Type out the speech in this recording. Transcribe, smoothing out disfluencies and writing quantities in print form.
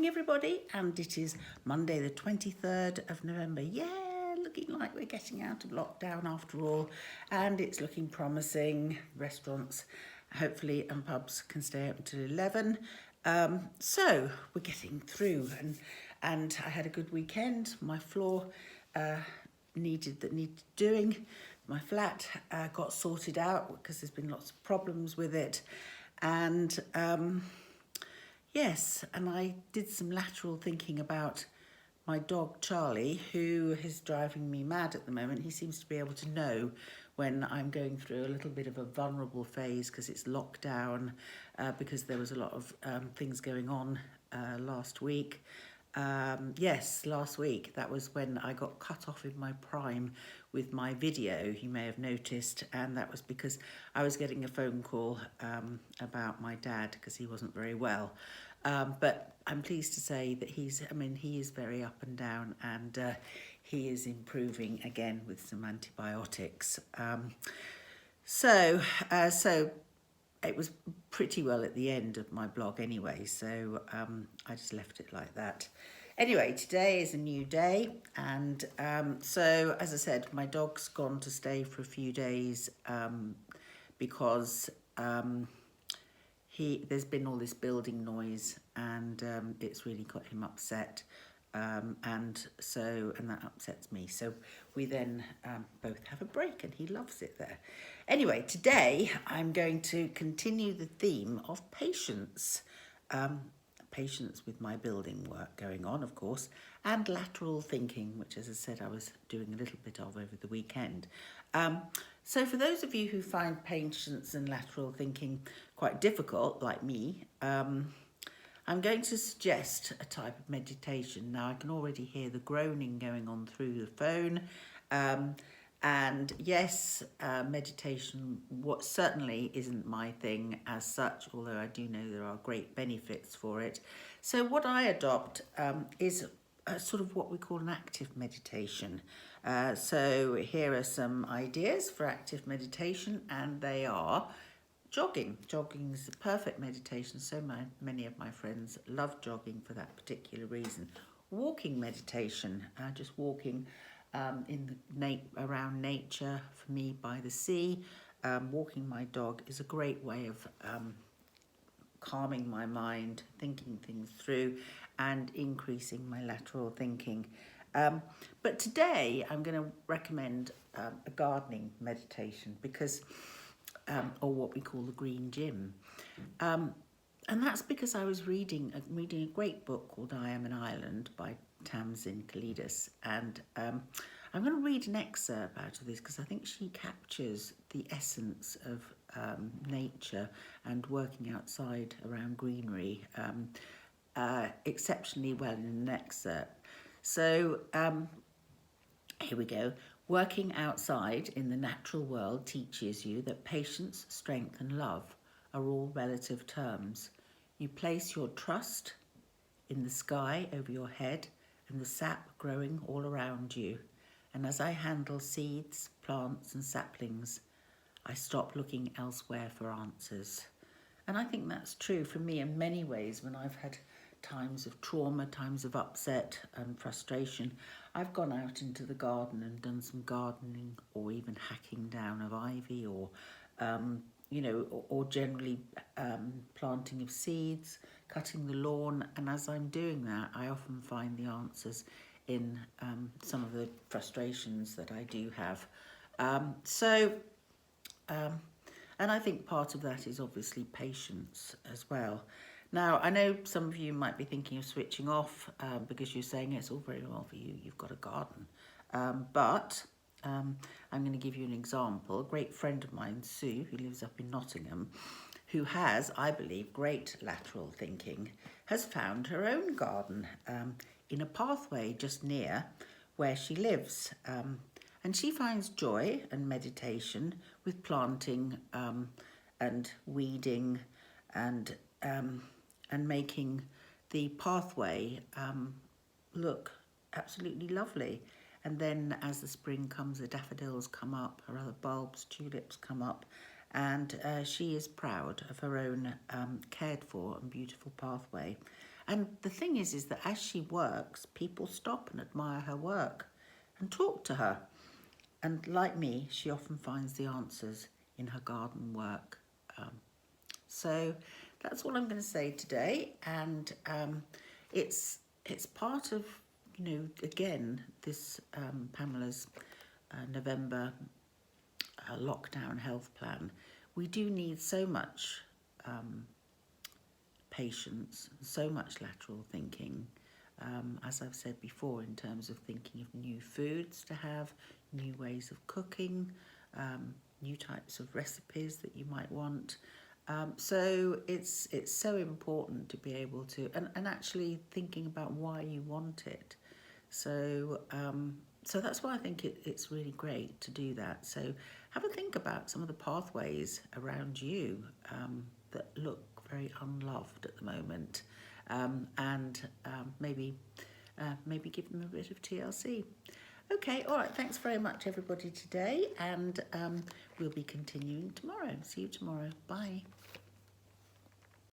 everybody, and it is Monday the 23rd of November. Yeah, looking like we're getting out of lockdown after all, and it's looking promising. Restaurants, hopefully, and pubs can stay open till 11. So we're getting through, and I had a good weekend. My floor needed doing. My flat got sorted out because there's been lots of problems with it, and yes, and I did some lateral thinking about my dog Charlie, who is driving me mad at the moment. He seems to be able to know when I'm going through a little bit of a vulnerable phase because it's lockdown, because there was a lot of things going on last week. Yes, last week, that was when I got cut off in my prime with my video, you may have noticed, and that was because I was getting a phone call about my dad because he wasn't very well. But I'm pleased to say that he is very up and down, and he is improving again with some antibiotics. So it was pretty well at the end of my blog anyway, so I just left it like that. Anyway, today is a new day, and so as I said, my dog's gone to stay for a few days because there's been all this building noise, and it's really got him upset, and that upsets me. So we then both have a break, and he loves it there. Anyway, today I'm going to continue the theme of patience. Patience with my building work going on, of course, and lateral thinking, which, as I said, I was doing a little bit of over the weekend. So for those of you who find patience and lateral thinking quite difficult, like me, I'm going to suggest a type of meditation. Now, I can already hear the groaning going on through the phone. And yes, meditation certainly isn't my thing as such, although I do know there are great benefits for it. So what I adopt is sort of what we call an active meditation. So here are some ideas for active meditation, and they are jogging. Jogging is the perfect meditation. So many of my friends love jogging for that particular reason. Walking meditation, just walking around nature, for me by the sea. Walking my dog is a great way of calming my mind, thinking things through, and increasing my lateral thinking. But today I'm going to recommend a gardening meditation because, or what we call the green gym. And that's because I was reading a great book called I Am an Island by Tamsin Kalidas, and I'm going to read an excerpt out of this because I think she captures the essence of nature and working outside around greenery exceptionally well in an excerpt. So here we go. Working outside in the natural world teaches you that patience, strength and love are all relative terms. You place your trust in the sky over your head and the sap growing all around you. And as I handle seeds, plants and saplings, I stop looking elsewhere for answers. And I think that's true for me in many ways. When I've had times of trauma, times of upset and frustration, I've gone out into the garden and done some gardening, or even hacking down of ivy, or or generally planting of seeds, cutting the lawn. And as I'm doing that, I often find the answers in some of the frustrations that I do have. And I think part of that is obviously patience as well. Now, I know some of you might be thinking of switching off because you're saying it's all very well for you, you've got a garden. But I'm going to give you an example. A great friend of mine, Sue, who lives up in Nottingham, who has, I believe, great lateral thinking, has found her own garden in a pathway just near where she lives. And she finds joy and meditation with planting and weeding and making the pathway look absolutely lovely. And then as the spring comes, the daffodils come up, her other bulbs, tulips come up, and she is proud of her own cared for and beautiful pathway. And the thing is that as she works, people stop and admire her work and talk to her. And like me, she often finds the answers in her garden work. So that's all I'm going to say today. And it's part of, again, this Pamela's November lockdown health plan. We do need so much patience, so much lateral thinking, as I've said before, in terms of thinking of new foods to have, new ways of cooking, new types of recipes that you might want. So it's so important to be able to, and actually thinking about why you want it. So so that's why I think it's really great to do that. So have a think about some of the pathways around you that look very unloved at the moment, and maybe give them a bit of TLC. Okay, all right, thanks very much everybody today, and we'll be continuing tomorrow. See you tomorrow. Bye.